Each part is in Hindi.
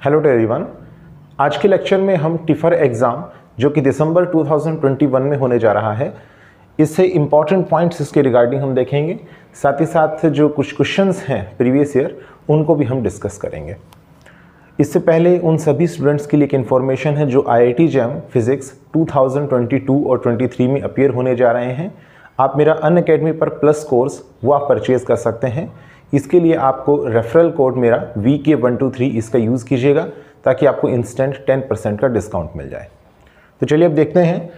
Hello to everyone. आज के लेक्चर में हम टिफर एग्ज़ाम जो कि दिसंबर 2021 में होने जा रहा है, इससे इम्पॉर्टेंट पॉइंट्स इसके रिगार्डिंग हम देखेंगे। साथ ही साथ जो कुछ क्वेश्चंस हैं प्रीवियस ईयर उनको भी हम डिस्कस करेंगे। इससे पहले उन सभी स्टूडेंट्स के लिए एक इन्फॉर्मेशन है जो IIT JAM फिज़िक्स 2022 और 23 में अपीयर होने जा रहे हैं। आप मेरा अनअकैडमी पर प्लस कोर्स वो आप परचेज़ कर सकते हैं। इसके लिए आपको रेफरल कोड मेरा VK123 इसका यूज़ कीजिएगा ताकि आपको इंस्टेंट 10% का डिस्काउंट मिल जाए। तो चलिए अब देखते हैं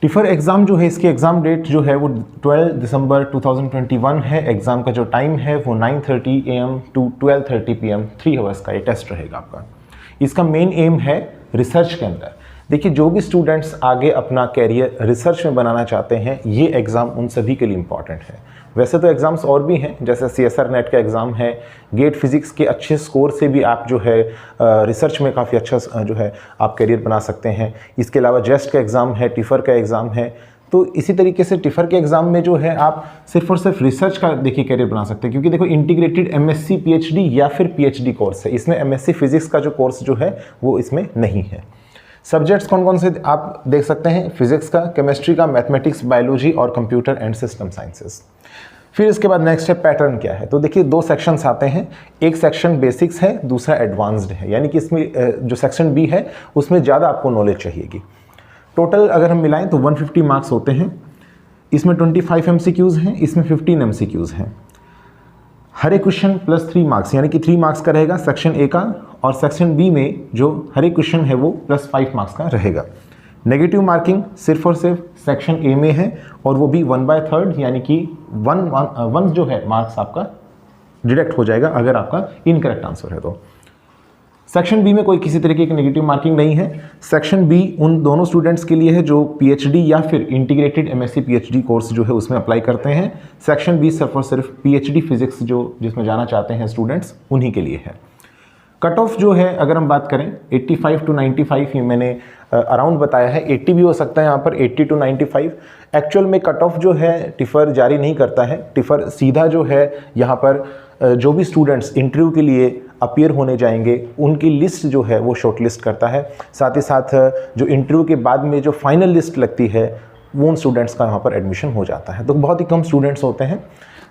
टिफर एग्ज़ाम जो है, इसकी एग्ज़ाम डेट जो है वो 12 दिसंबर 2021 है। एग्ज़ाम का जो टाइम है वो 9:30 AM to 12:30 PM 3 आवर्स का ये टेस्ट रहेगा आपका। इसका मेन एम है रिसर्च के अंदर। देखिए, जो भी स्टूडेंट्स आगे अपना कैरियर रिसर्च में बनाना चाहते हैं, ये एग्ज़ाम उन सभी के लिए इम्पॉर्टेंट है। वैसे तो एग्ज़ाम्स और भी हैं, जैसे CSR नेट का एग्ज़ाम है, गेट फिज़िक्स के अच्छे स्कोर से भी आप जो है रिसर्च में काफ़ी अच्छा जो है आप कैरियर बना सकते हैं। इसके अलावा जेस्ट का एग्ज़ाम है, टिफ़र का एग्ज़ाम है। तो इसी तरीके से टिफ़र के एग्ज़ाम में जो है आप सिर्फ और सिर्फ रिसर्च का देखिए कैरियर बना सकते हैं, क्योंकि देखो इंटीग्रेटेड MSc PhD या फिर PhD कोर्स है। इसमें MSc फिज़िक्स का जो कोर्स जो है वो इसमें नहीं है। सब्जेक्ट्स कौन कौन से आप देख सकते हैं, फिजिक्स का, केमिस्ट्री का, मैथमेटिक्स, बायोलॉजी और कंप्यूटर एंड सिस्टम साइंसेस। फिर इसके बाद नेक्स्ट है पैटर्न क्या है। तो देखिए, दो सेक्शंस आते हैं, एक सेक्शन बेसिक्स है, दूसरा एडवांस्ड है। यानी कि इसमें जो सेक्शन B है उसमें ज़्यादा आपको नॉलेज चाहिएगी। टोटल अगर हम मिलाएं तो 150 मार्क्स होते हैं। इसमें 25 MCQs हैं, इसमें 15 MCQs हैं। हर एक क्वेश्चन प्लस 3 मार्क्स, यानी कि 3 मार्क्स का रहेगा सेक्शन A का, और सेक्शन B में जो हर एक क्वेश्चन है वो प्लस 5 मार्क्स का रहेगा। नेगेटिव मार्किंग सिर्फ और सिर्फ सेक्शन A में है, और वो भी 1/3, यानी कि 1 जो है मार्क्स आपका डिडक्ट हो जाएगा अगर आपका इनकरेक्ट आंसर है तो। सेक्शन B में कोई किसी तरीके की नेगेटिव मार्किंग नहीं है। सेक्शन B उन दोनों स्टूडेंट्स के लिए है जो PhD या फिर इंटीग्रेटेड MSc PhD कोर्स जो है उसमें अप्लाई करते हैं। सेक्शन B सिर्फ और सिर्फ PhD फिजिक्स जो जिसमें जाना चाहते हैं स्टूडेंट्स, उन्हीं के लिए है। कट ऑफ जो है अगर हम बात करें 85 to 95, ये मैंने अराउंड बताया है, 80 भी हो सकता है यहाँ पर, 80 to 95। एक्चुअल में कट ऑफ जो है टिफ़र जारी नहीं करता है। टिफ़र सीधा जो है यहाँ पर जो भी स्टूडेंट्स इंटरव्यू के लिए अपीयर होने जाएंगे उनकी लिस्ट जो है वो शॉर्ट लिस्ट करता है। साथ ही साथ जो इंटरव्यू के बाद में जो फाइनल लिस्ट लगती है वो उन स्टूडेंट्स का यहाँ पर एडमिशन हो जाता है। तो बहुत ही कम स्टूडेंट्स होते हैं,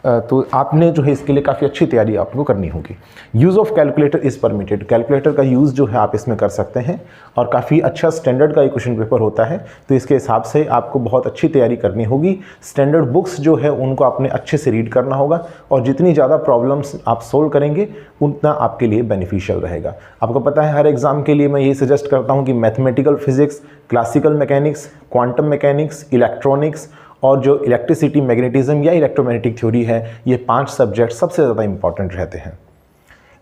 तो आपने जो है इसके लिए काफ़ी अच्छी तैयारी आपको करनी होगी। Use of calculator is permitted. Calculator का यूज़ जो है आप इसमें कर सकते हैं, और काफ़ी अच्छा स्टैंडर्ड का एक क्वेश्चन पेपर होता है, तो इसके हिसाब से आपको बहुत अच्छी तैयारी करनी होगी। स्टैंडर्ड बुक्स जो है उनको आपने अच्छे से रीड करना होगा, और जितनी ज़्यादा प्रॉब्लम्स आप सोल्व करेंगे उतना आपके लिए बेनिफिशियल रहेगा। आपको पता है हर एग्ज़ाम के लिए मैं यही सजेस्ट करता हूँ कि mathematical physics, classical mechanics, quantum mechanics, electronics और जो इलेक्ट्रिसिटी, मैग्नेटिज्म या इलेक्ट्रोमैग्नेटिक थ्योरी है, ये 5 सब्जेक्ट सबसे ज़्यादा इंपॉर्टेंट रहते हैं।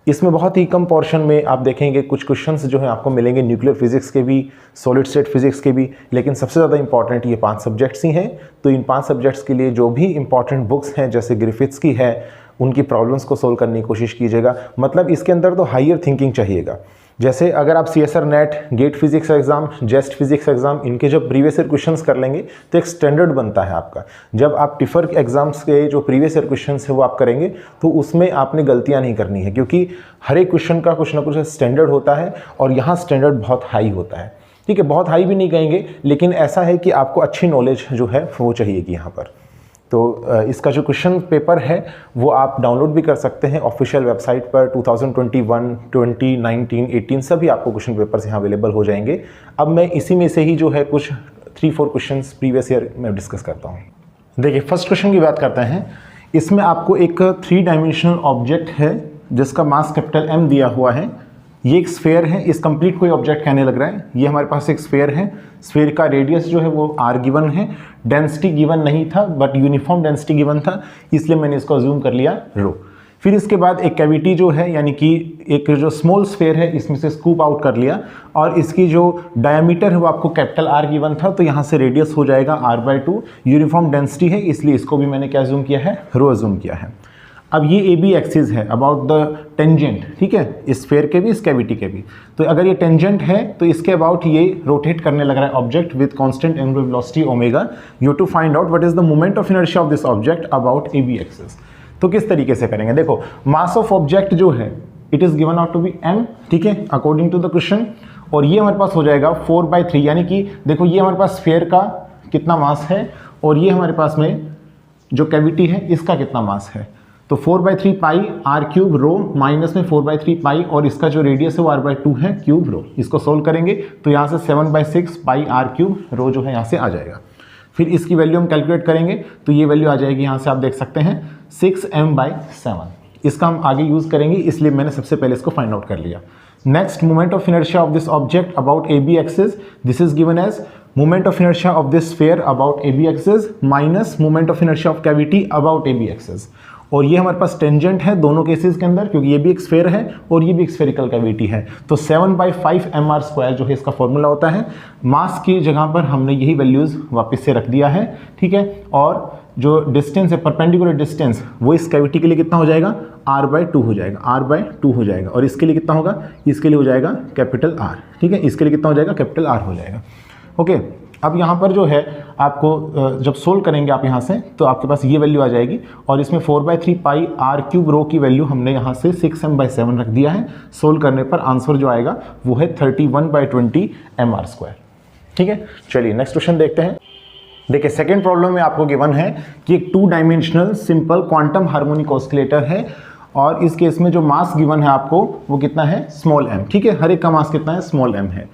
इसमें बहुत ही कम पोर्शन में आप देखेंगे कुछ क्वेश्चंस जो हैं आपको मिलेंगे न्यूक्लियर फिजिक्स के भी, सॉलिड स्टेट फिजिक्स के भी, लेकिन सबसे ज़्यादा इंपॉर्टेंट ये 5 सब्जेक्ट्स ही हैं। तो इन 5 सब्जेक्ट्स के लिए जो भी इंपॉर्टेंट बुक्स हैं, जैसे ग्रिफिथ्स की है, उनकी प्रॉब्लम्स को सोल्व करने की कोशिश कीजिएगा। मतलब इसके अंदर तो हायर थिंकिंग चाहिएगा। जैसे अगर आप CSR NET, GATE physics exam, JEST physics exam, इनके जब प्रीवियस ईयर क्वेश्चंस कर लेंगे तो एक स्टैंडर्ड बनता है आपका। जब आप टिफ़र एग्ज़ाम्स के जो प्रीवियस ईयर क्वेश्चंस है वो आप करेंगे तो उसमें आपने गलतियां नहीं करनी है, क्योंकि हर एक क्वेश्चन का कुछ ना कुछ स्टैंडर्ड होता है, और यहाँ स्टैंडर्ड बहुत हाई होता है। ठीक है, बहुत हाई भी नहीं कहेंगे, लेकिन ऐसा है कि आपको अच्छी नॉलेज जो है वो चाहिएगी यहाँ पर। तो इसका जो क्वेश्चन पेपर है वो आप डाउनलोड भी कर सकते हैं ऑफिशियल वेबसाइट पर। 2021, 20, 19, 18 सभी आपको क्वेश्चन पेपर्स यहाँ अवेलेबल हो जाएंगे। अब मैं इसी में से ही जो है कुछ 3-4 क्वेश्चंस प्रीवियस ईयर में डिस्कस करता हूँ। देखिए, फर्स्ट क्वेश्चन की बात करते हैं। इसमें आपको एक 3 डायमेंशनल ऑब्जेक्ट है जिसका मास कैपिटल M दिया हुआ है। ये एक स्फेयर है, इस कंप्लीट कोई ऑब्जेक्ट कहने लग रहा है। ये हमारे पास एक स्फेयर है, स्फेयर का रेडियस जो है वो R गिवन है, डेंसिटी गिवन नहीं था बट यूनिफॉर्म डेंसिटी गिवन था, इसलिए मैंने इसको अज्यूम कर लिया रो। फिर इसके बाद एक कैविटी जो है, यानी कि एक जो स्मॉल स्फेयर है, इसमें से स्कूप आउट कर लिया, और इसकी जो डायमीटर है वो आपको कैपिटल R गिवन था, तो यहाँ से रेडियस हो जाएगा R/2। यूनिफॉर्म डेंसिटी है, इसलिए इसको भी मैंने क्या अज्यूम किया है, रो अज्यूम किया है। अब ये AB एक्सिस है अबाउट द टेंजेंट, ठीक है, इस स्फेयर के भी, इस कैविटी के भी। तो अगर ये टेंजेंट है तो इसके अबाउट ये रोटेट करने लग रहा है object with constant angular velocity omega. You to find out what is the moment of inertia of this object about AB axis. तो किस तरीके से करेंगे, देखो मास ऑफ ऑब्जेक्ट जो है it is given out to be m, ठीक है, अकॉर्डिंग टू द क्वेश्चन। और ये हमारे पास हो जाएगा 4/3, यानी कि देखो ये हमारे पास स्फीयर का कितना मास है और ये हमारे पास में जो कैविटी है इसका कितना मास है। तो 4/3 पाई r³ रो माइनस में 4/3 पाई और इसका जो रेडियस है वो r/2 है क्यूब रो। इसको सोल्व करेंगे तो यहाँ से 7/6 पाई r³ रो जो है यहाँ से आ जाएगा। फिर इसकी वैल्यू हम कैलकुलेट करेंगे तो ये वैल्यू आ जाएगी, यहाँ से आप देख सकते हैं 6m/7। इसका हम आगे यूज़ करेंगे, इसलिए मैंने सबसे पहले इसको फाइंड आउट कर लिया। Next, moment of inertia of this object about AB axis, this is given as moment of inertia of this sphere about AB axis minus moment of inertia of cavity about AB axis. और ये हमारे पास टेंजेंट है दोनों केसेस के अंदर, क्योंकि ये भी एक स्फीयर है और ये भी एक स्फेरिकल कैविटी है। तो 7/5 mr² जो है इसका फॉर्मूला होता है। मास की जगह पर हमने यही वैल्यूज़ वापस से रख दिया है, ठीक है। और जो डिस्टेंस है, परपेंडिकुलर डिस्टेंस, वो इस कैविटी के लिए कितना हो जाएगा, r/2 हो जाएगा, r/2 हो जाएगा। और इसके लिए कितना होगा, इसके लिए हो जाएगा कैपिटल R, ठीक है। इसके लिए कितना हो जाएगा, कैपिटल R हो जाएगा। ओके, अब यहाँ पर जो है आपको जब सोल्व करेंगे आप यहाँ से तो आपके पास ये वैल्यू आ जाएगी और इसमें 4/3 पाई r³ रो की वैल्यू हमने यहाँ से 6m/7 रख दिया है। सोल्व करने पर आंसर जो आएगा वो है 31/20 mr², ठीक है। चलिए नेक्स्ट क्वेश्चन देखते हैं। देखिए सेकेंड प्रॉब्लम में आपको गिवन है कि एक 2 dimensional simple quantum harmonic oscillator है और इस केस में जो मास गिवन है आपको वो कितना है, स्मॉल m, ठीक है। हर एक का मास कितना है, स्मॉल m है।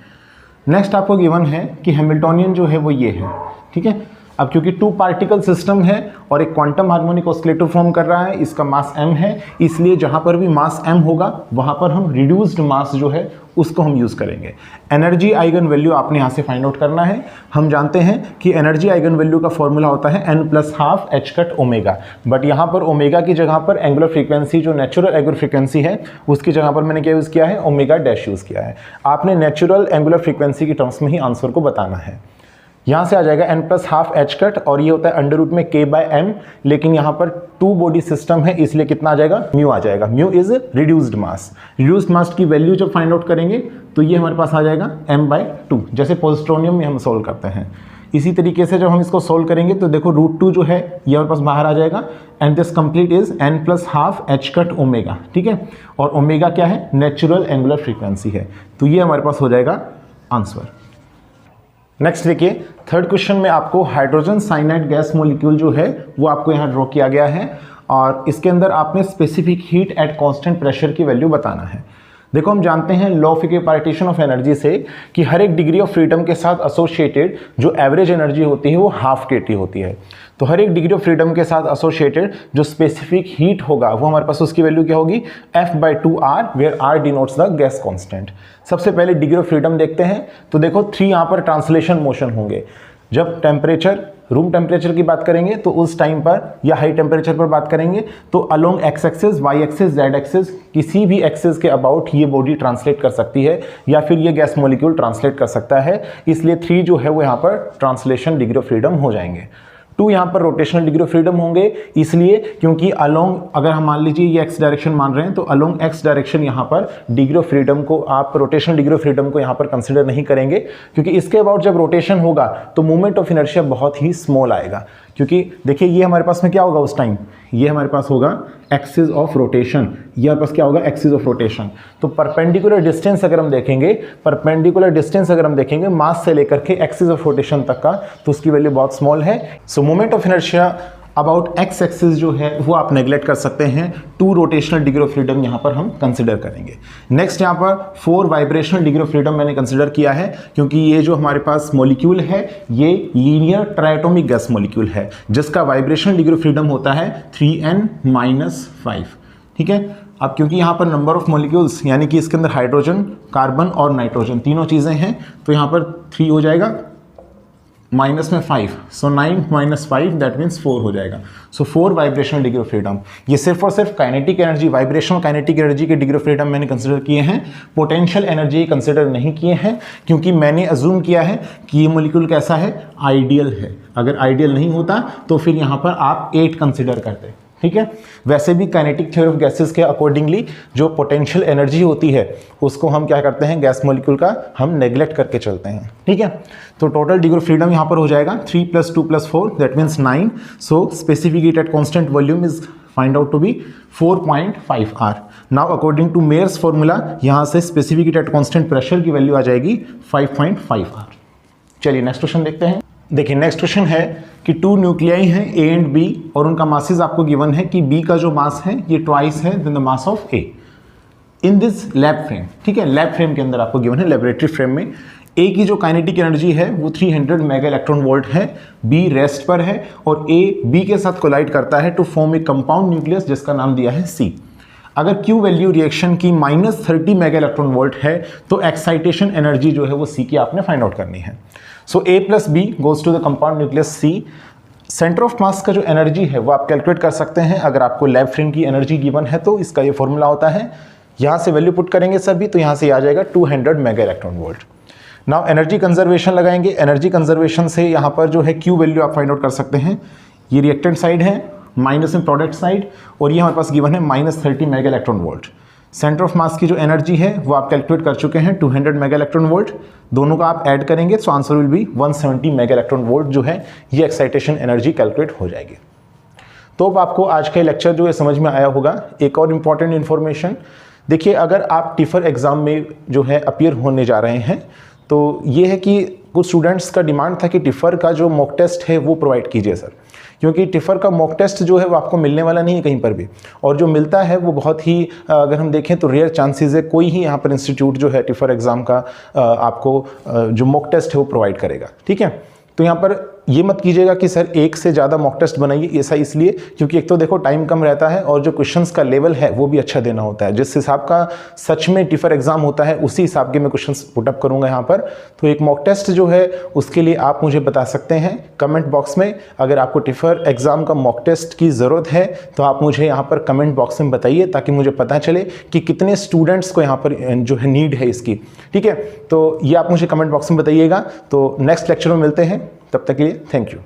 नेक्स्ट आपको गिवन है कि हैमिल्टोनियन जो है वो ये है, ठीक है। अब क्योंकि 2 पार्टिकल सिस्टम है और एक क्वांटम हार्मोनिक ऑसिलेटर फॉर्म कर रहा है, इसका मास m है, इसलिए जहां पर भी मास m होगा वहां पर हम रिड्यूस्ड मास जो है उसको हम यूज़ करेंगे। एनर्जी आइगन वैल्यू आपने यहाँ से फाइंड आउट करना है। हम जानते हैं कि एनर्जी आइगन वैल्यू का फॉर्मूला होता है n+12 h⁻ω, बट यहाँ पर ओमेगा की जगह पर एंगुलर फ्रीक्वेंसी जो नेचुरल एंगुलर फ्रीक्वेंसी है उसकी जगह पर मैंने क्या यूज़ किया है, ω' यूज़ किया है। आपने नेचुरल एंगुलर फ्रीक्वेंसी की टर्म्स में ही आंसर को बताना है। यहाँ से आ जाएगा n+12 h और ये होता है √ में k/m, लेकिन यहाँ पर 2 बॉडी सिस्टम है इसलिए कितना आ जाएगा, म्यू आ जाएगा। Mu is reduced mass. Reduced mass की वैल्यू जब फाइंड आउट करेंगे तो ये हमारे पास आ जाएगा m/2, जैसे पॉजिट्रोनियम में हम सोल्व करते हैं। इसी तरीके से जब हम इसको सोल्व करेंगे तो देखो √2 जो है ये हमारे पास बाहर आ जाएगा and this complete is n+12 h⁻ω, ठीक है। और ओमेगा क्या है, नेचुरल एंगुलर फ्रीक्वेंसी है। तो ये हमारे पास हो जाएगा आंसर। नेक्स्ट देखिए, थर्ड क्वेश्चन में आपको हाइड्रोजन साइनाइड गैस मॉलिक्यूल जो है वो आपको यहाँ ड्रॉ किया गया है और इसके अंदर आपने specific heat at constant pressure की वैल्यू बताना है। देखो हम जानते हैं law of equipartition of energy से कि हर एक डिग्री ऑफ फ्रीडम के साथ एसोसिएटेड जो एवरेज एनर्जी होती है वो ½ kT होती है। तो हर एक डिग्री ऑफ फ्रीडम के साथ एसोसिएटेड जो स्पेसिफिक हीट होगा वो हमारे पास उसकी वैल्यू क्या होगी, F/2R, where R denotes the gas constant. सबसे पहले डिग्री ऑफ फ्रीडम देखते हैं तो देखो 3 यहाँ पर ट्रांसलेशन मोशन होंगे। जब टेम्परेचर, रूम टेम्परेचर की बात करेंगे तो उस टाइम पर या हाई टेम्परेचर पर बात करेंगे तो along x axis, y axis, z axis, किसी भी एक्सिस के अबाउट ये बॉडी ट्रांसलेट कर सकती है या फिर ये गैस मॉलिक्यूल ट्रांसलेट कर सकता है। इसलिए 3 जो है वो यहाँ पर ट्रांसलेशन डिग्री ऑफ फ्रीडम हो जाएंगे। 2 यहाँ पर रोटेशनल डिग्री ऑफ फ्रीडम होंगे, इसलिए क्योंकि अलोंग, अगर हम मान लीजिए ये x डायरेक्शन मान रहे हैं तो अलोंग x डायरेक्शन यहाँ पर डिग्री ऑफ फ्रीडम को आप रोटेशनल डिग्री ऑफ फ्रीडम को यहाँ पर कंसिडर नहीं करेंगे, क्योंकि इसके अबाउट जब रोटेशन होगा तो मूवमेंट ऑफ इनर्शिया बहुत ही स्मॉल आएगा। क्योंकि देखिए ये हमारे पास में क्या होगा उस टाइम, ये हमारे पास होगा एक्सिस ऑफ रोटेशन, ये हमारे पास क्या होगा, एक्सिस ऑफ रोटेशन। तो परपेंडिकुलर डिस्टेंस अगर हम देखेंगे, परपेंडिकुलर डिस्टेंस अगर हम देखेंगे मास से लेकर के एक्सिस ऑफ रोटेशन तक का, तो उसकी वैल्यू बहुत स्मॉल है। सो moment of inertia about x axis जो है वो आप नेग्लेक्ट कर सकते हैं। 2 रोटेशनल डिग्री ऑफ फ्रीडम यहाँ पर हम कंसिडर करेंगे। नेक्स्ट यहाँ पर 4 वाइब्रेशनल डिग्री ऑफ फ्रीडम मैंने कंसिडर किया है, क्योंकि ये जो हमारे पास मॉलिक्यूल है ये लीनियर ट्राइएटॉमिक गैस मॉलिक्यूल है जिसका वाइब्रेशनल डिग्री ऑफ फ्रीडम होता है 3n-5, ठीक है। अब क्योंकि यहाँ पर नंबर ऑफ मॉलिक्यूल्स यानी कि इसके अंदर हाइड्रोजन, कार्बन और नाइट्रोजन तीनों चीज़ें हैं, तो यहाँ पर 3 हो जाएगा, माइनस में 5, सो 9 - 5 दैट मीन्स 4 हो जाएगा। सो 4 वाइब्रेशनल डिग्री ऑफ फ्रीडम। ये सिर्फ और सिर्फ kinetic energy, vibrational kinetic energy के डिग्री ऑफ फ्रीडम मैंने कंसिडर किए हैं, पोटेंशियल एनर्जी कंसिडर नहीं किए हैं, क्योंकि मैंने अज्यूम किया है कि ये मॉलिक्यूल कैसा है, आइडियल है। अगर आइडियल नहीं होता तो फिर यहाँ पर आप 8 कंसिडर करते, ठीक है। वैसे भी काइनेटिक थ्योरी ऑफ गैसेस के अकॉर्डिंगली जो पोटेंशियल एनर्जी होती है उसको हम क्या करते हैं, गैस मॉलिक्यूल का हम नेग्लेक्ट करके चलते हैं, ठीक है। तो टोटल डिग्री ऑफ फ्रीडम यहाँ पर हो जाएगा 3 + 2 + 4 that means 9। So specific heat at constant volume is find out to be 4.5 R। Now according to Mayer's formula यहाँ से specific heat at constant pressure की वैल्यू आ जाएगी 5.5 R। चलिए नेक्स्ट क्वेश्चन देखते हैं। देखिए नेक्स्ट क्वेश्चन है कि 2 न्यूक्लियाई हैं A एंड B और उनका मासेस आपको गिवन है कि B का जो मास है ये ट्वाइस है then the mass of A in this lab frame. ठीक है, लैब फ्रेम के अंदर आपको गिवन है, लेबोरेटरी फ्रेम में A की जो काइनेटिक एनर्जी है वो 300 मेगा इलेक्ट्रॉन वोल्ट है, B रेस्ट पर है और A B के साथ कोलाइड करता है to form a compound nucleus जिसका नाम दिया है C। अगर Q वैल्यू रिएक्शन की -30 मेगा इलेक्ट्रॉन वोल्ट है तो एक्साइटेशन एनर्जी जो है वो C की आपने फाइंड आउट करनी है। So A plus B goes to the compound nucleus C। Centre of mass का जो एनर्जी है वो आप कैलकुलेट कर सकते हैं। अगर आपको लैब फ्रेम की एनर्जी गिवन है तो इसका ये फॉर्मूला होता है, यहाँ से वैल्यू पुट करेंगे सभी तो यहाँ से आ जाएगा 200 mega electron volt. Now energy conservation लगाएंगे। एनर्जी कंजर्वेशन से यहाँ पर जो है Q वैल्यू आप फाइंड आउट कर सकते हैं। ये रिएक्टेंट साइड है, माइनस में प्रोडक्ट साइड, और ये हमारे पास गिवन है -30 mega electron volt. Centre of मास की जो एनर्जी है वो आप कैलकुलेट कर चुके हैं 200 मेगा इलेक्ट्रॉन वोल्ट। दोनों का आप ऐड करेंगे तो answer will be 170 mega electron volt जो है ये एक्साइटेशन एनर्जी कैलकुलेट हो जाएगी। तो अब आपको आज का लेक्चर जो है समझ में आया होगा। एक और इम्पॉर्टेंट इन्फॉर्मेशन, देखिए अगर आप टिफर एग्ज़ाम में जो है अपीयर होने जा रहे हैं तो ये है कि कुछ स्टूडेंट्स का डिमांड था कि टिफर का जो मॉक टेस्ट है वो प्रोवाइड कीजिए सर, क्योंकि टिफर का मॉक टेस्ट जो है वो आपको मिलने वाला नहीं है कहीं पर भी, और जो मिलता है वो बहुत ही अगर हम देखें तो रेयर चांसेस है, कोई ही यहाँ पर इंस्टीट्यूट जो है टिफर एग्ज़ाम का आपको जो मॉक टेस्ट है वो प्रोवाइड करेगा। ठीक है, तो यहाँ पर ये मत कीजिएगा कि सर एक से ज़्यादा मॉक टेस्ट बनाइए, ऐसा इसलिए क्योंकि एक तो देखो टाइम कम रहता है और जो क्वेश्चंस का लेवल है वो भी अच्छा देना होता है। जिस हिसाब का सच में टिफर एग्जाम होता है उसी हिसाब के मैं क्वेश्चंस पुटअप करूँगा यहाँ पर। तो एक मॉक टेस्ट जो है उसके लिए आप मुझे बता सकते हैं कमेंट बॉक्स में। अगर आपको टिफर एग्ज़ाम का मॉक टेस्ट की ज़रूरत है तो आप मुझे यहाँ पर कमेंट बॉक्स में बताइए ताकि मुझे पता चले कि कितने स्टूडेंट्स को यहाँ पर जो है नीड है इसकी। ठीक है, तो ये आप मुझे कमेंट बॉक्स में बताइएगा। तो नेक्स्ट लेक्चर में मिलते हैं, तब तक के लिए थैंक यू।